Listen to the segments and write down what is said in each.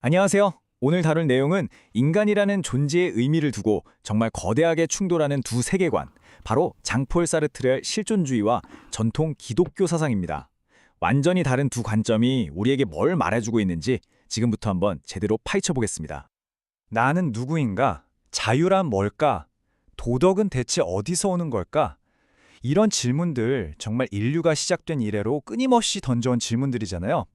안녕하세요. 오늘 다룰 내용은 인간이라는 존재의 의미를 두고 정말 거대하게 충돌하는 두 세계관, 바로 장폴 사르트르의 실존주의와 전통 기독교 사상입니다. 완전히 다른 두 관점이 우리에게 뭘 말해주고 있는지 지금부터 한번 제대로 파헤쳐 보겠습니다. 나는 누구인가? 자유란 뭘까? 도덕은 대체 어디서 오는 걸까? 이런 질문들 정말 인류가 시작된 이래로 끊임없이 던져온 질문들이잖아요.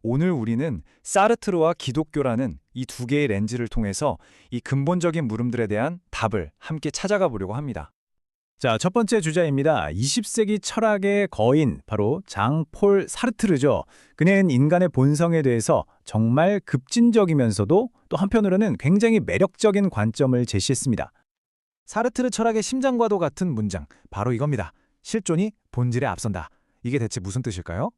오늘 우리는 사르트르와 기독교라는 이 두 개의 렌즈를 통해서 이 근본적인 물음들에 대한 답을 함께 찾아가 보려고 합니다. 자, 첫 번째 주자입니다. 20세기 철학의 거인, 바로 장폴 사르트르죠. 그는 인간의 본성에 대해서 정말 급진적이면서도 또 한편으로는 굉장히 매력적인 관점을 제시했습니다. 사르트르 철학의 심장과도 같은 문장, 바로 이겁니다. 실존이 본질에 앞선다. 이게 대체 무슨 뜻일까요?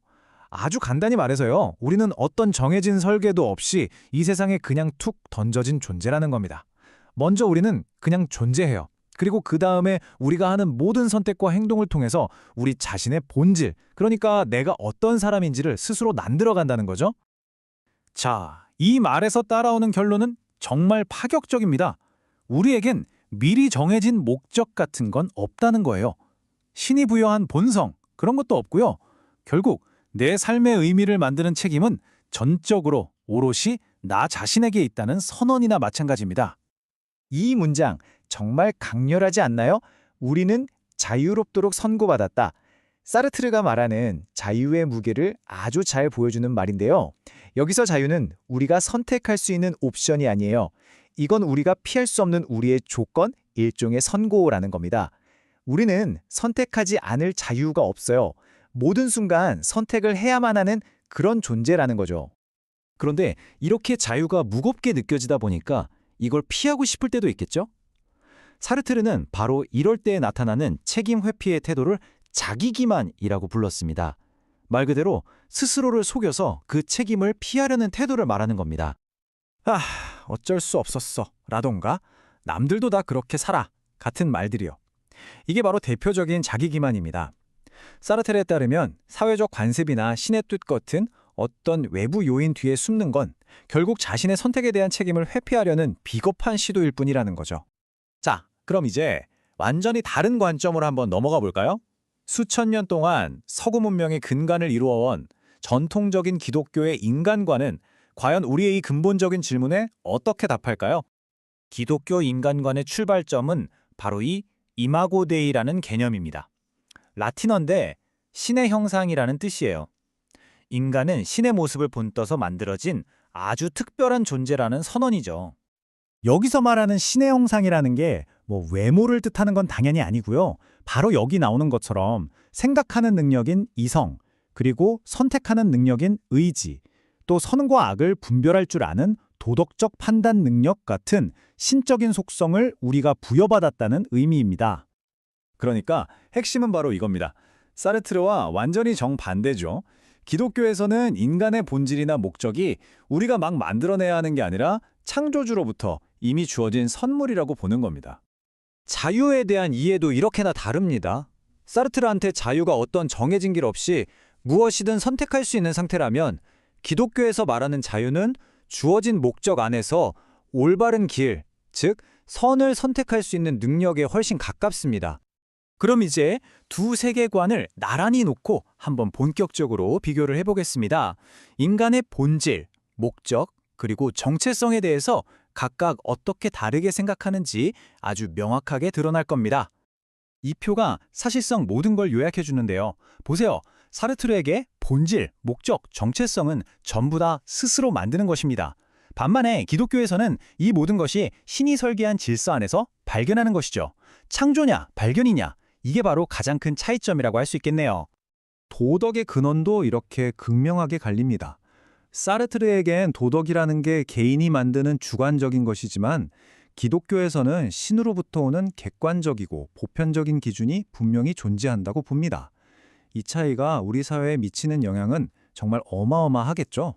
아주 간단히 말해서요. 우리는 어떤 정해진 설계도 없이 이 세상에 그냥 툭 던져진 존재라는 겁니다. 먼저 우리는 그냥 존재해요. 그리고 그 다음에 우리가 하는 모든 선택과 행동을 통해서 우리 자신의 본질, 그러니까 내가 어떤 사람인지를 스스로 만들어간다는 거죠. 자, 이 말에서 따라오는 결론은 정말 파격적입니다. 우리에겐 미리 정해진 목적 같은 건 없다는 거예요. 신이 부여한 본성, 그런 것도 없고요. 결국 내 삶의 의미를 만드는 책임은 전적으로 오롯이 나 자신에게 있다는 선언이나 마찬가지입니다. 이 문장 정말 강렬하지 않나요? 우리는 자유롭도록 선고받았다. 사르트르가 말하는 자유의 무게를 아주 잘 보여주는 말인데요. 여기서 자유는 우리가 선택할 수 있는 옵션이 아니에요. 이건 우리가 피할 수 없는 우리의 조건, 일종의 선고라는 겁니다. 우리는 선택하지 않을 자유가 없어요. 모든 순간 선택을 해야만 하는 그런 존재라는 거죠. 그런데 이렇게 자유가 무겁게 느껴지다 보니까 이걸 피하고 싶을 때도 있겠죠? 사르트르는 바로 이럴 때에 나타나는 책임 회피의 태도를 자기기만이라고 불렀습니다. 말 그대로 스스로를 속여서 그 책임을 피하려는 태도를 말하는 겁니다. 어쩔 수 없었어 라던가 남들도 다 그렇게 살아 같은 말들이요. 이게 바로 대표적인 자기기만입니다. 사르트르에 따르면 사회적 관습이나 신의 뜻 같은 어떤 외부 요인 뒤에 숨는 건 결국 자신의 선택에 대한 책임을 회피하려는 비겁한 시도일 뿐이라는 거죠. 자, 그럼 이제 완전히 다른 관점으로 한번 넘어가 볼까요? 수천 년 동안 서구 문명의 근간을 이루어온 전통적인 기독교의 인간관은 과연 우리의 이 근본적인 질문에 어떻게 답할까요? 기독교 인간관의 출발점은 바로 이 이마고 데이라는 개념입니다. 라틴어인데 신의 형상이라는 뜻이에요. 인간은 신의 모습을 본떠서 만들어진 아주 특별한 존재라는 선언이죠. 여기서 말하는 신의 형상이라는 게 외모를 뜻하는 건 당연히 아니고요. 바로 여기 나오는 것처럼 생각하는 능력인 이성, 그리고 선택하는 능력인 의지, 또 선과 악을 분별할 줄 아는 도덕적 판단 능력 같은 신적인 속성을 우리가 부여받았다는 의미입니다. 그러니까 핵심은 바로 이겁니다. 사르트르와 완전히 정반대죠. 기독교에서는 인간의 본질이나 목적이 우리가 막 만들어내야 하는 게 아니라 창조주로부터 이미 주어진 선물이라고 보는 겁니다. 자유에 대한 이해도 이렇게나 다릅니다. 사르트르한테 자유가 어떤 정해진 길 없이 무엇이든 선택할 수 있는 상태라면 기독교에서 말하는 자유는 주어진 목적 안에서 올바른 길, 즉 선을 선택할 수 있는 능력에 훨씬 가깝습니다. 그럼 이제 두 세계관을 나란히 놓고 한번 본격적으로 비교를 해보겠습니다. 인간의 본질, 목적, 그리고 정체성에 대해서 각각 어떻게 다르게 생각하는지 아주 명확하게 드러날 겁니다. 이 표가 사실상 모든 걸 요약해 주는데요. 보세요. 사르트르에게 본질, 목적, 정체성은 전부 다 스스로 만드는 것입니다. 반면에 기독교에서는 이 모든 것이 신이 설계한 질서 안에서 발견하는 것이죠. 창조냐, 발견이냐, 이게 바로 가장 큰 차이점이라고 할 수 있겠네요. 도덕의 근원도 이렇게 극명하게 갈립니다. 사르트르에겐 도덕이라는 게 개인이 만드는 주관적인 것이지만 기독교에서는 신으로부터 오는 객관적이고 보편적인 기준이 분명히 존재한다고 봅니다. 이 차이가 우리 사회에 미치는 영향은 정말 어마어마하겠죠.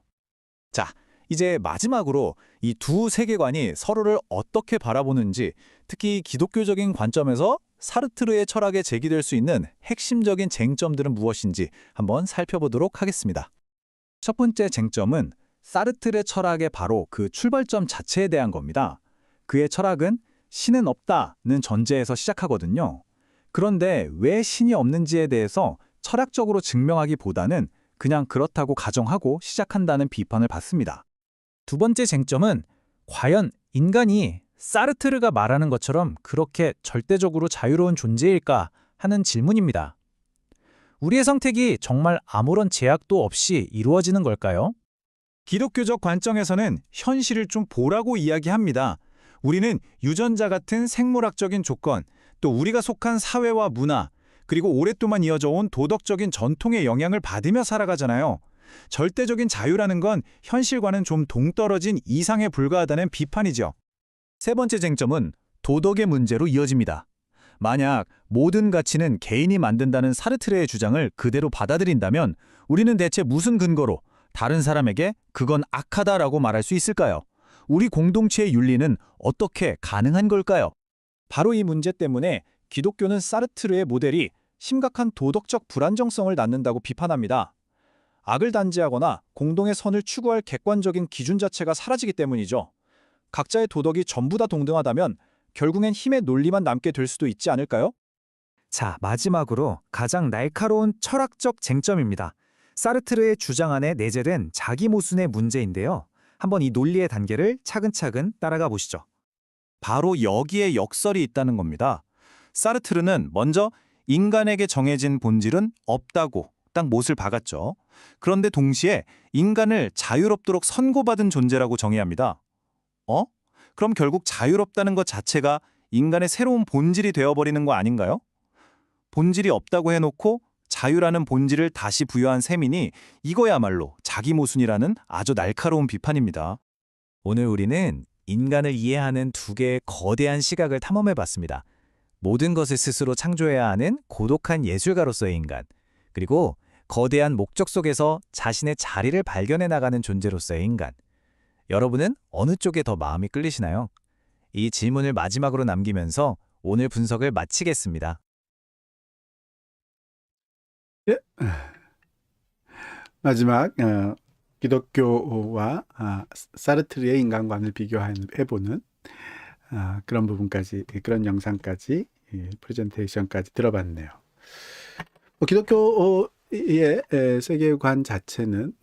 자, 이제 마지막으로 이 두 세계관이 서로를 어떻게 바라보는지, 특히 기독교적인 관점에서 사르트르의 철학에 제기될 수 있는 핵심적인 쟁점들은 무엇인지 한번 살펴보도록 하겠습니다. 첫 번째 쟁점은 사르트르의 철학의 바로 그 출발점 자체에 대한 겁니다. 그의 철학은 신은 없다는 전제에서 시작하거든요. 그런데 왜 신이 없는지에 대해서 철학적으로 증명하기보다는 그냥 그렇다고 가정하고 시작한다는 비판을 받습니다. 두 번째 쟁점은 과연 인간이 사르트르가 말하는 것처럼 그렇게 절대적으로 자유로운 존재일까 하는 질문입니다. 우리의 선택이 정말 아무런 제약도 없이 이루어지는 걸까요? 기독교적 관점에서는 현실을 좀 보라고 이야기합니다. 우리는 유전자 같은 생물학적인 조건, 또 우리가 속한 사회와 문화, 그리고 오랫동안 이어져 온 도덕적인 전통의 영향을 받으며 살아가잖아요. 절대적인 자유라는 건 현실과는 좀 동떨어진 이상에 불과하다는 비판이죠. 세 번째 쟁점은 도덕의 문제로 이어집니다. 만약 모든 가치는 개인이 만든다는 사르트르의 주장을 그대로 받아들인다면 우리는 대체 무슨 근거로 다른 사람에게 그건 악하다라고 말할 수 있을까요? 우리 공동체의 윤리는 어떻게 가능한 걸까요? 바로 이 문제 때문에 기독교는 사르트르의 모델이 심각한 도덕적 불안정성을 낳는다고 비판합니다. 악을 단죄하거나 공동의 선을 추구할 객관적인 기준 자체가 사라지기 때문이죠. 각자의 도덕이 전부 다 동등하다면 결국엔 힘의 논리만 남게 될 수도 있지 않을까요? 자, 마지막으로 가장 날카로운 철학적 쟁점입니다. 사르트르의 주장 안에 내재된 자기 모순의 문제인데요. 한번 이 논리의 단계를 차근차근 따라가 보시죠. 바로 여기에 역설이 있다는 겁니다. 사르트르는 먼저 인간에게 정해진 본질은 없다고 딱 못을 박았죠. 그런데 동시에 인간을 자유롭도록 선고받은 존재라고 정의합니다. 그럼 결국 자유롭다는 것 자체가 인간의 새로운 본질이 되어버리는 거 아닌가요? 본질이 없다고 해놓고 자유라는 본질을 다시 부여한 셈이니 이거야말로 자기 모순이라는 아주 날카로운 비판입니다. 오늘 우리는 인간을 이해하는 두 개의 거대한 시각을 탐험해봤습니다. 모든 것을 스스로 창조해야 하는 고독한 예술가로서의 인간, 그리고 거대한 목적 속에서 자신의 자리를 발견해 나가는 존재로서의 인간. 여러분은 어느 쪽에 더 마음이 끌리시나요? 이 질문을 마지막으로 남기면서 오늘 분석을 마치겠습니다. 예. 마지막 기독교와 사르트르의 인간관을 비교해보는 그런 부분까지, 그런 영상까지, 프레젠테이션까지 들어봤네요. 기독교의 세계관 자체는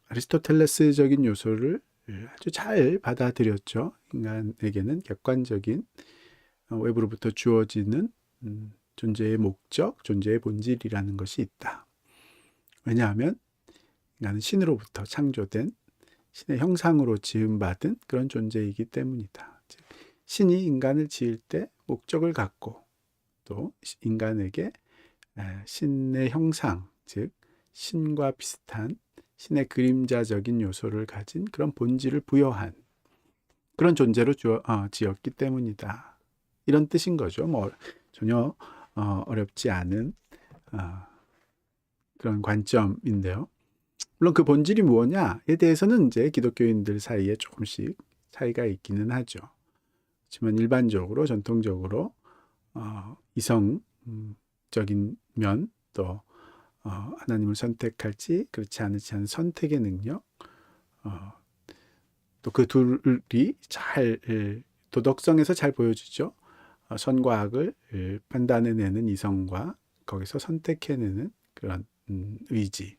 아리스토텔레스적인 요소를 아주 잘 받아들였죠. 인간에게는 객관적인 외부로부터 주어지는 존재의 목적, 존재의 본질이라는 것이 있다. 왜냐하면 인간은 신으로부터 창조된 신의 형상으로 지음받은 그런 존재이기 때문이다. 즉, 신이 인간을 지을 때 목적을 갖고 또 인간에게 신의 형상, 즉 신과 비슷한 신의 그림자적인 요소를 가진 그런 본질을 부여한 그런 존재로 지었기 때문이다. 이런 뜻인 거죠. 전혀 어렵지 않은 그런 관점인데요. 물론 그 본질이 무엇냐에 대해서는 이제 기독교인들 사이에 조금씩 차이가 있기는 하죠. 하지만 일반적으로 전통적으로 이성적인 면, 또 하나님을 선택할지 그렇지 않을지 하는 선택의 능력, 또 그 둘이 잘 도덕성에서 잘 보여주죠. 선과 악을 판단해내는 이성과 거기서 선택해내는 그런 의지,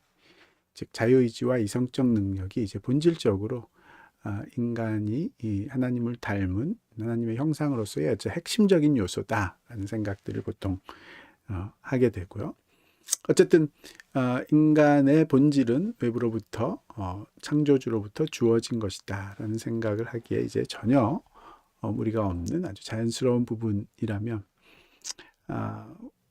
즉 자유의지와 이성적 능력이 이제 본질적으로 인간이 이 하나님을 닮은 하나님의 형상으로서의 아주 핵심적인 요소다라는 생각들을 보통 하게 되고요. 어쨌든 인간의 본질은 외부로부터 창조주로부터 주어진 것이다라는 생각을 하기에 이제 전혀 무리가 없는 아주 자연스러운 부분이라면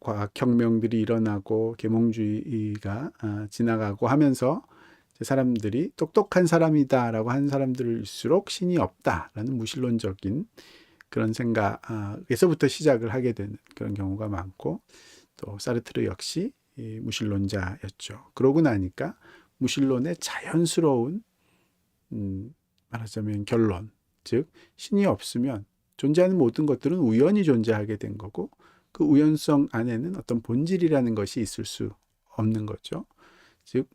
과학혁명들이 일어나고 계몽주의가 지나가고 하면서 사람들이 똑똑한 사람이다라고 한 사람들일수록 신이 없다라는 무신론적인 그런 생각에서부터 시작을 하게 되는 그런 경우가 많고, 또 사르트르 역시 무신론자였죠. 그러고 나니까 무신론의 자연스러운 말하자면 결론, 즉 신이 없으면 존재하는 모든 것들은 우연히 존재하게 된 거고, 그 우연성 안에는 어떤 본질이라는 것이 있을 수 없는 거죠. 즉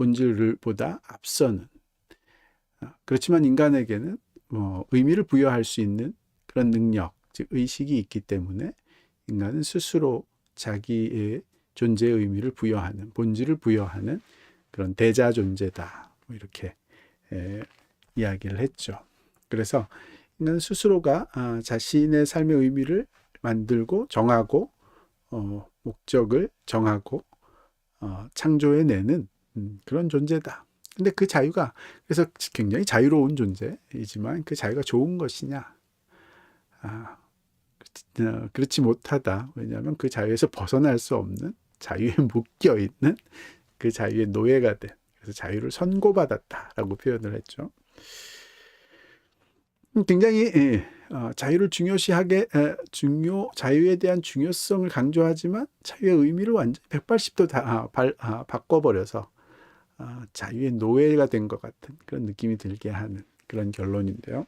본질보다 앞서는, 그렇지만 인간에게는 의미를 부여할 수 있는 그런 능력, 즉 의식이 있기 때문에 인간은 스스로 자기의 존재의 의미를 부여하는, 본질을 부여하는 그런 대자 존재다, 이렇게 이야기를 했죠. 그래서 인간은 스스로가 자신의 삶의 의미를 만들고 정하고 목적을 정하고 창조해내는 그런 존재다. 근데 그 자유가, 그래서 굉장히 자유로운 존재이지만 그 자유가 좋은 것이냐? 그렇지 못하다. 왜냐하면 그 자유에서 벗어날 수 없는, 자유에 묶여 있는 그 자유의 노예가 된, 그래서 자유를 선고받았다라고 표현을 했죠. 굉장히 자유를 중요시하게, 자유에 대한 중요성을 강조하지만 자유의 의미를 완전히 180도 다 바꿔버려서 자유의 노예가 된 것 같은 그런 느낌이 들게 하는 그런 결론인데요.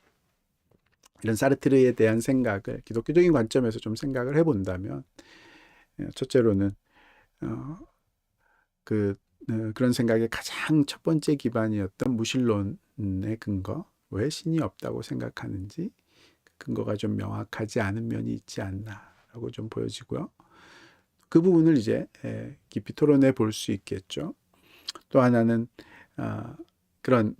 이런 사르트르에 대한 생각을 기독교적인 관점에서 좀 생각을 해본다면, 첫째로는 그런 생각의 가장 첫 번째 기반이었던 무신론의 근거, 왜 신이 없다고 생각하는지 근거가 좀 명확하지 않은 면이 있지 않나라고 좀 보여지고요. 그 부분을 이제 깊이 토론해 볼 수 있겠죠. 또 하나는 그런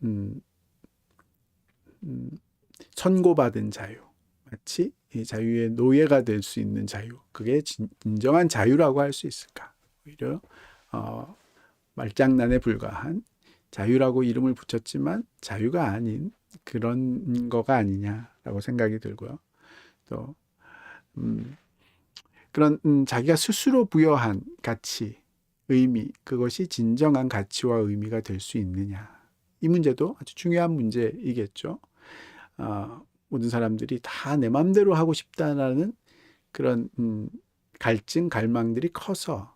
선고받은 자유, 마치 이 자유의 노예가 될 수 있는 자유, 그게 진정한 자유라고 할 수 있을까? 오히려 말장난에 불과한 자유라고 이름을 붙였지만 자유가 아닌 그런 거가 아니냐라고 생각이 들고요. 또 그런 자기가 스스로 부여한 가치, 의미, 그것이 진정한 가치와 의미가 될 수 있느냐. 이 문제도 아주 중요한 문제이겠죠. 모든 사람들이 다 내 맘대로 하고 싶다라는 그런 갈증, 갈망들이 커서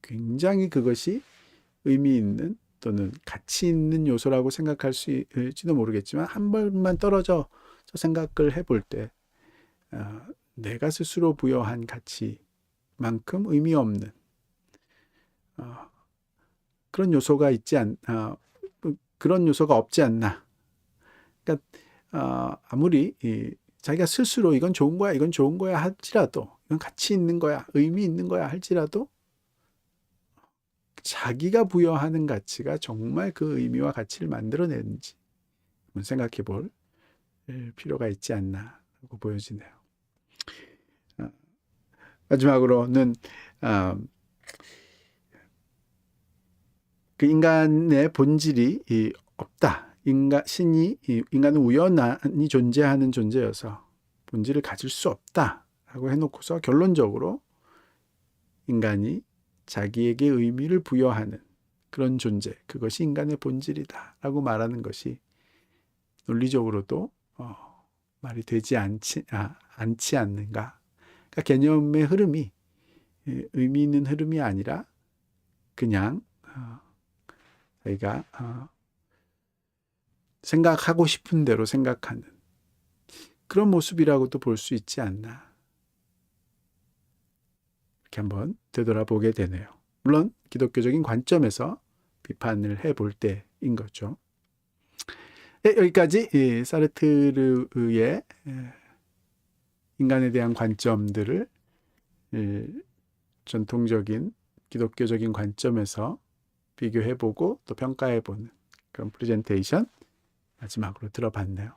굉장히 그것이 의미 있는 또는 가치 있는 요소라고 생각할 수 있을지도 모르겠지만, 한 번만 떨어져 생각을 해볼 때 내가 스스로 부여한 가치만큼 의미 없는 그런 요소가 그런 요소가 없지 않나. 그러니까 아무리 자기가 스스로 이건 좋은 거야, 이건 좋은 거야 할지라도, 이건 가치 있는 거야, 의미 있는 거야 할지라도, 자기가 부여하는 가치가 정말 그 의미와 가치를 만들어내는지 한번 생각해 볼 필요가 있지 않나라고 보여지네요. 마지막으로는 그 인간의 본질이 없다. 인간은 우연히 존재하는 존재여서 본질을 가질 수 없다라고 해놓고서 결론적으로 인간이 자기에게 의미를 부여하는 그런 존재, 그것이 인간의 본질이다라고 말하는 것이 논리적으로도 말이 되지 않지 않는가. 그러니까 개념의 흐름이 의미 있는 흐름이 아니라 그냥 저희가 생각하고 싶은 대로 생각하는 그런 모습이라고도 볼 수 있지 않나. 이렇게 한번 되돌아보게 되네요. 물론 기독교적인 관점에서 비판을 해볼 때인 거죠. 여기까지 사르트르의 인간에 대한 관점들을 전통적인 기독교적인 관점에서 비교해보고 또 평가해보는 그런 프레젠테이션 마지막으로 들어봤네요.